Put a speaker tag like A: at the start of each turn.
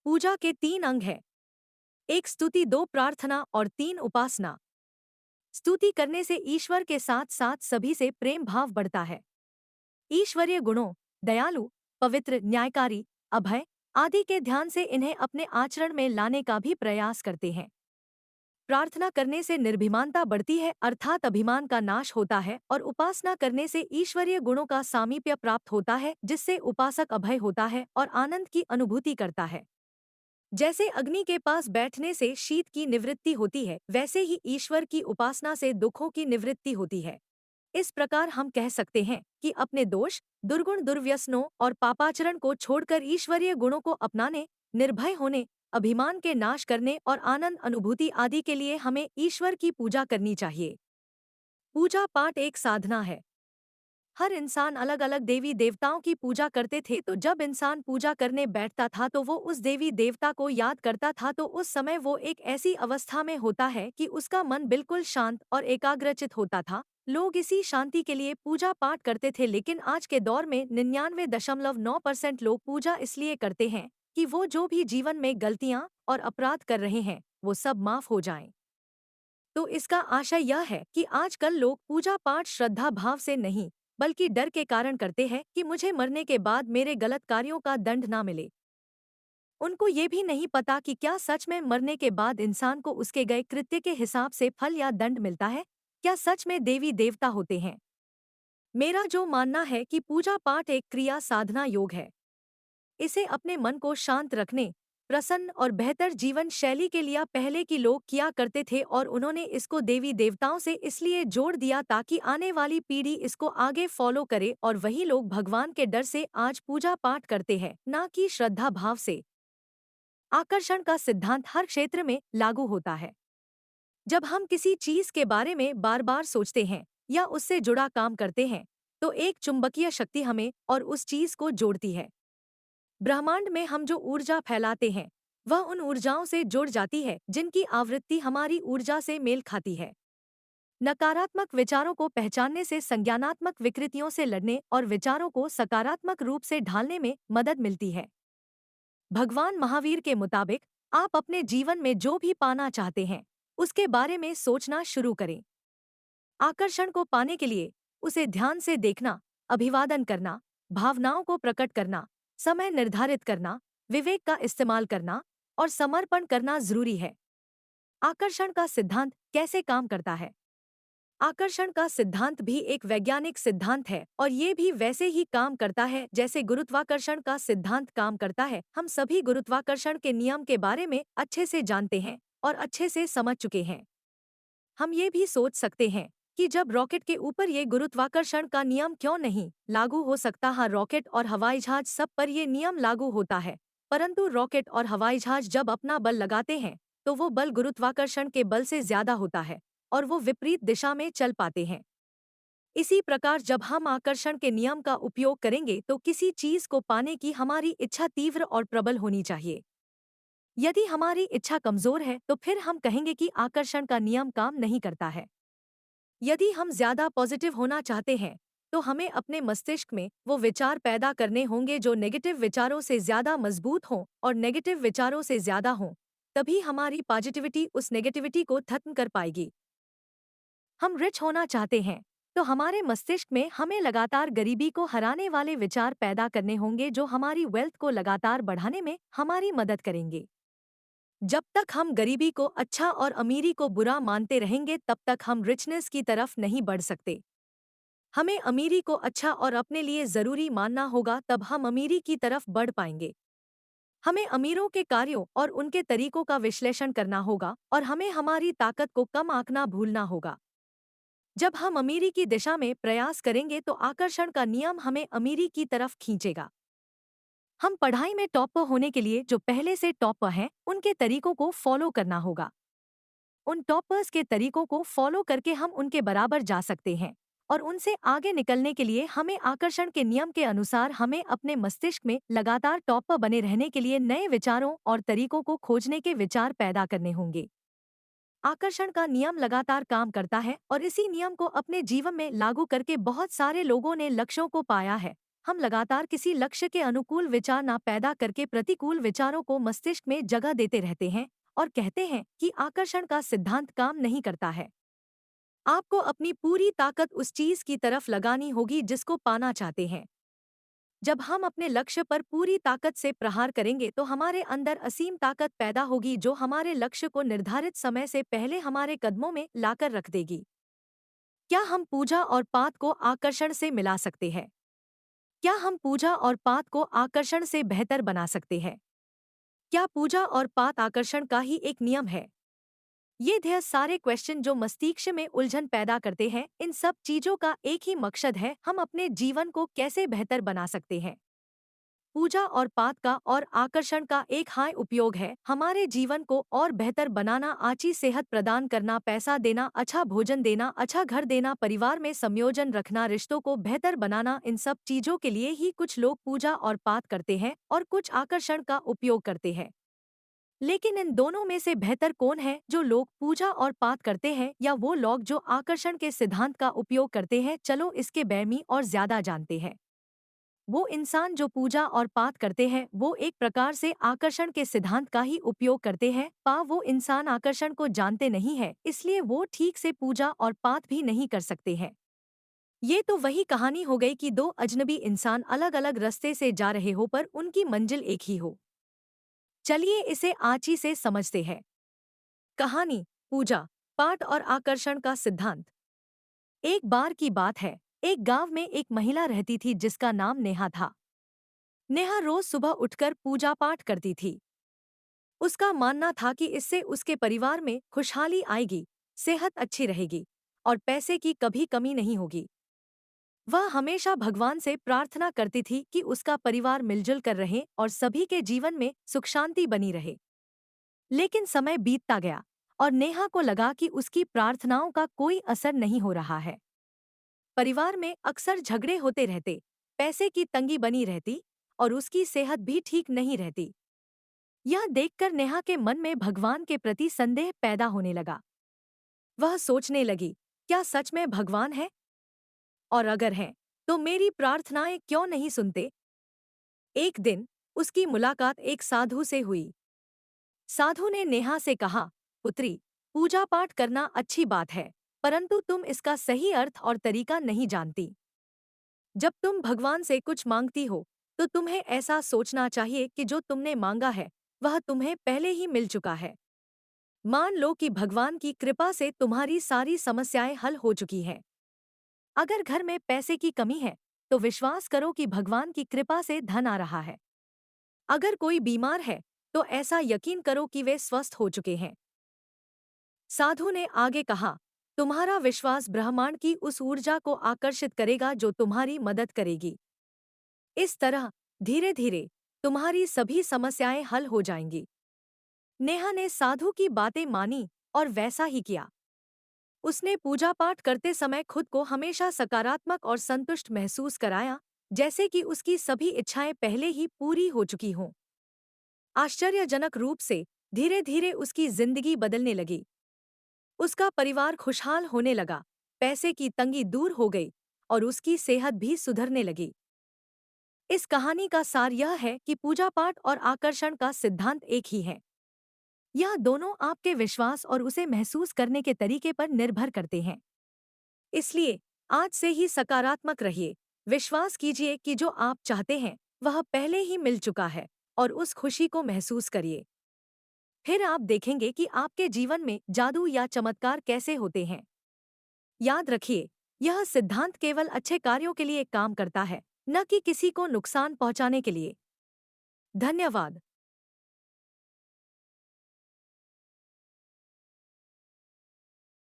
A: पूजा के 3 अंग हैं। 1 स्तुति, 2 प्रार्थना और 3 उपासना। स्तुति करने से ईश्वर के साथ-साथ सभी से प्रेम भाव बढ़ता है। ईश्वरीय गुणों, दयालु, पवित्र, न्यायकारी, अभय आदि के ध्यान से इन्हें अपने आचरण में लाने का भी प्रयास करते हैं। प्रार्थना करने से निर्भीमानता बढ़ती है, अर्थात अभिमान का नाश होता है, और उपासना करने से ईश्वरीय गुणों का सामीप्य प्राप्त होता है, जिससे उपासक अभय होता है और आनंद की अनुभूति करता है। जैसे अग्नि के पास बैठने से शीत की निवृत्ति होती है, वैसे ही ईश्वर की उपासना से दुखों की निवृत्ति होती है। इस प्रकार हम कह सकते हैं कि अपने दोष, दुर्गुण, दुर्व्यसनों और पापाचरण को छोड़कर ईश्वरीय गुणों को अपनाने, निर्भय होने, अभिमान के नाश करने और आनंद अनुभूति आदि के लिए हमें ईश्वर की पूजा करनी चाहिए। पूजा पाठ एक साधना है। हर इंसान अलग अलग देवी देवताओं की पूजा करते थे, तो जब इंसान पूजा करने बैठता था तो वो उस देवी देवता को याद करता था, तो उस समय वो एक ऐसी अवस्था में होता है कि उसका मन बिल्कुल शांत और एकाग्रचित होता था। लोग इसी शांति के लिए पूजा पाठ करते थे, लेकिन आज के दौर में 99.9% लोग पूजा इसलिए करते हैं कि वो जो भी जीवन में गलतियां और अपराध कर रहे हैं वो सब माफ हो जाएं। तो इसका आशय यह है कि आजकल लोग पूजा पाठ श्रद्धा भाव से नहीं, बल्कि डर के कारण करते हैं कि मुझे मरने के बाद मेरे गलत कार्यों का दंड ना मिले। उनको ये भी नहीं पता कि क्या सच में मरने के बाद इंसान को उसके गए कृत्य के हिसाब से फल या दंड मिलता है। क्या सच में देवी देवता होते हैं? मेरा जो मानना है कि पूजा पाठ एक क्रिया साधना योग है। इसे अपने मन को शांत रखने, प्रसन्न और बेहतर जीवन शैली के लिए पहले के लोग किया करते थे, और उन्होंने इसको देवी देवताओं से इसलिए जोड़ दिया ताकि आने वाली पीढ़ी इसको आगे फॉलो करे, और वही लोग भगवान के डर से आज पूजा पाठ करते हैं, ना कि श्रद्धा भाव से। आकर्षण का सिद्धांत हर क्षेत्र में लागू होता है। जब हम किसी चीज के बारे में बार बार सोचते हैं या उससे जुड़ा काम करते हैं, तो एक चुंबकीय शक्ति हमें और उस चीज को जोड़ती है। ब्रह्मांड में हम जो ऊर्जा फैलाते हैं वह उन ऊर्जाओं से जुड़ जाती है जिनकी आवृत्ति हमारी ऊर्जा से मेल खाती है। नकारात्मक विचारों को पहचानने से संज्ञानात्मक विकृतियों से लड़ने और विचारों को सकारात्मक रूप से ढालने में मदद मिलती है। भगवान महावीर के मुताबिक आप अपने जीवन में जो भी पाना चाहते हैं उसके बारे में सोचना शुरू करें। आकर्षण को पाने के लिए उसे ध्यान से देखना, अभिवादन करना, भावनाओं को प्रकट करना, समय निर्धारित करना, विवेक का इस्तेमाल करना और समर्पण करना जरूरी है। आकर्षण का सिद्धांत कैसे काम करता है? आकर्षण का सिद्धांत भी एक वैज्ञानिक सिद्धांत है, और ये भी वैसे ही काम करता है जैसे गुरुत्वाकर्षण का सिद्धांत काम करता है। हम सभी गुरुत्वाकर्षण के नियम के बारे में अच्छे से जानते हैं और अच्छे से समझ चुके हैं। हम ये भी सोच सकते हैं कि जब रॉकेट के ऊपर ये गुरुत्वाकर्षण का नियम क्यों नहीं लागू हो सकता। हाँ, रॉकेट और हवाई जहाज सब पर ये नियम लागू होता है, परंतु रॉकेट और हवाई जहाज जब अपना बल लगाते हैं तो वो बल गुरुत्वाकर्षण के बल से ज्यादा होता है और वो विपरीत दिशा में चल पाते हैं। इसी प्रकार जब हम आकर्षण के नियम का उपयोग करेंगे तो किसी चीज को पाने की हमारी इच्छा तीव्र और प्रबल होनी चाहिए। यदि हमारी इच्छा कमजोर है तो फिर हम कहेंगे कि आकर्षण का नियम काम नहीं करता है। यदि हम ज्यादा पॉजिटिव होना चाहते हैं तो हमें अपने मस्तिष्क में वो विचार पैदा करने होंगे जो नेगेटिव विचारों से ज्यादा मजबूत हों और नेगेटिव विचारों से ज्यादा हों, तभी हमारी पॉजिटिविटी उस नेगेटिविटी को खत्म कर पाएगी। हम रिच होना चाहते हैं तो हमारे मस्तिष्क में हमें लगातार गरीबी को हराने वाले विचार पैदा करने होंगे जो हमारी वेल्थ को लगातार बढ़ाने में हमारी मदद करेंगे। जब तक हम गरीबी को अच्छा और अमीरी को बुरा मानते रहेंगे तब तक हम रिचनेस की तरफ नहीं बढ़ सकते। हमें अमीरी को अच्छा और अपने लिए जरूरी मानना होगा, तब हम अमीरी की तरफ बढ़ पाएंगे। हमें अमीरों के कार्यों और उनके तरीकों का विश्लेषण करना होगा और हमें हमारी ताकत को कम आंकना भूलना होगा। जब हम अमीरी की दिशा में प्रयास करेंगे तो आकर्षण का नियम हमें अमीरी की तरफ खींचेगा। हम पढ़ाई में टॉपर होने के लिए जो पहले से टॉपर हैं उनके तरीकों को फॉलो करना होगा। उन टॉपर्स के तरीकों को फॉलो करके हम उनके बराबर जा सकते हैं, और उनसे आगे निकलने के लिए हमें आकर्षण के नियम के अनुसार हमें अपने मस्तिष्क में लगातार टॉपर बने रहने के लिए नए विचारों और तरीकों को खोजने के विचार पैदा करने होंगे। आकर्षण का नियम लगातार काम करता है और इसी नियम को अपने जीवन में लागू करके बहुत सारे लोगों ने लक्ष्यों को पाया है। हम लगातार किसी लक्ष्य के अनुकूल विचार ना पैदा करके प्रतिकूल विचारों को मस्तिष्क में जगह देते रहते हैं और कहते हैं कि आकर्षण का सिद्धांत काम नहीं करता है। आपको अपनी पूरी ताकत उस चीज की तरफ लगानी होगी जिसको पाना चाहते हैं। जब हम अपने लक्ष्य पर पूरी ताकत से प्रहार करेंगे तो हमारे अंदर असीम ताकत पैदा होगी जो हमारे लक्ष्य को निर्धारित समय से पहले हमारे कदमों में लाकर रख देगी। क्या हम पूजा और पाठ को आकर्षण से मिला सकते हैं? क्या हम पूजा और पाठ को आकर्षण से बेहतर बना सकते हैं? क्या पूजा और पाठ आकर्षण का ही एक नियम है? ये ढेर सारे क्वेश्चन जो मस्तिष्क में उलझन पैदा करते हैं, इन सब चीजों का एक ही मकसद है, हम अपने जीवन को कैसे बेहतर बना सकते हैं। पूजा और पाठ का और आकर्षण का एक हाई उपयोग है हमारे जीवन को और बेहतर बनाना, अच्छी सेहत प्रदान करना, पैसा देना, अच्छा भोजन देना, अच्छा घर देना, परिवार में संयोजन रखना, रिश्तों को बेहतर बनाना। इन सब चीजों के लिए ही कुछ लोग पूजा और पाठ करते हैं और कुछ आकर्षण का उपयोग करते हैं। लेकिन इन दोनों में से बेहतर कौन है? जो लोग पूजा और पाठ करते हैं या वो लोग जो आकर्षण के सिद्धांत का उपयोग करते हैं? चलो इसके बारे में और ज्यादा जानते हैं। वो इंसान जो पूजा और पाठ करते हैं वो एक प्रकार से आकर्षण के सिद्धांत का ही उपयोग करते हैं। वो इंसान आकर्षण को जानते नहीं है, इसलिए वो ठीक से पूजा और पाठ भी नहीं कर सकते हैं। ये तो वही कहानी हो गई कि दो अजनबी इंसान अलग अलग रास्ते से जा रहे हो पर उनकी मंजिल एक ही हो। चलिए इसे आची से समझते हैं। कहानी, पूजा पाठ और आकर्षण का सिद्धांत। एक बार की बात है, एक गांव में एक महिला रहती थी जिसका नाम नेहा था। नेहा रोज सुबह उठकर पूजा पाठ करती थी। उसका मानना था कि इससे उसके परिवार में खुशहाली आएगी, सेहत अच्छी रहेगी और पैसे की कभी कमी नहीं होगी। वह हमेशा भगवान से प्रार्थना करती थी कि उसका परिवार मिलजुल कर रहे और सभी के जीवन में सुख शांति बनी रहे। लेकिन समय बीतता गया और नेहा को लगा कि उसकी प्रार्थनाओं का कोई असर नहीं हो रहा है। परिवार में अक्सर झगड़े होते रहते, पैसे की तंगी बनी रहती और उसकी सेहत भी ठीक नहीं रहती। यह देखकर नेहा के मन में भगवान के प्रति संदेह पैदा होने लगा। वह सोचने लगी, क्या सच में भगवान है? और अगर है, तो मेरी प्रार्थनाएं क्यों नहीं सुनते? एक दिन उसकी मुलाकात एक साधु से हुई। साधु ने नेहा से कहा, पुत्री, पूजा पाठ करना अच्छी बात है, परंतु तुम इसका सही अर्थ और तरीका नहीं जानती। जब तुम भगवान से कुछ मांगती हो तो तुम्हें ऐसा सोचना चाहिए कि जो तुमने मांगा है वह तुम्हें पहले ही मिल चुका है। मान लो कि भगवान की कृपा से तुम्हारी सारी समस्याएं हल हो चुकी हैं। अगर घर में पैसे की कमी है तो विश्वास करो कि भगवान की कृपा से धन आ रहा है। अगर कोई बीमार है तो ऐसा यकीन करो कि वे स्वस्थ हो चुके हैं। साधु ने आगे कहा, तुम्हारा विश्वास ब्रह्मांड की उस ऊर्जा को आकर्षित करेगा जो तुम्हारी मदद करेगी। इस तरह धीरे धीरे तुम्हारी सभी समस्याएं हल हो जाएंगी। नेहा ने साधु की बातें मानी और वैसा ही किया। उसने पूजा पाठ करते समय खुद को हमेशा सकारात्मक और संतुष्ट महसूस कराया, जैसे कि उसकी सभी इच्छाएं पहले ही पूरी हो चुकी हों। आश्चर्यजनक रूप से धीरे धीरे उसकी जिंदगी बदलने लगी। उसका परिवार खुशहाल होने लगा, पैसे की तंगी दूर हो गई और उसकी सेहत भी सुधरने लगी। इस कहानी का सार यह है कि पूजा पाठ और आकर्षण का सिद्धांत एक ही है। यह दोनों आपके विश्वास और उसे महसूस करने के तरीके पर निर्भर करते हैं। इसलिए आज से ही सकारात्मक रहिए, विश्वास कीजिए कि जो आप चाहते हैं वह पहले ही मिल चुका है और उस खुशी को महसूस करिए। फिर आप देखेंगे कि आपके जीवन में जादू या चमत्कार कैसे होते हैं। याद रखिए, यह सिद्धांत केवल अच्छे कार्यों के लिए काम करता है, न कि किसी को नुकसान पहुंचाने के लिए। धन्यवाद।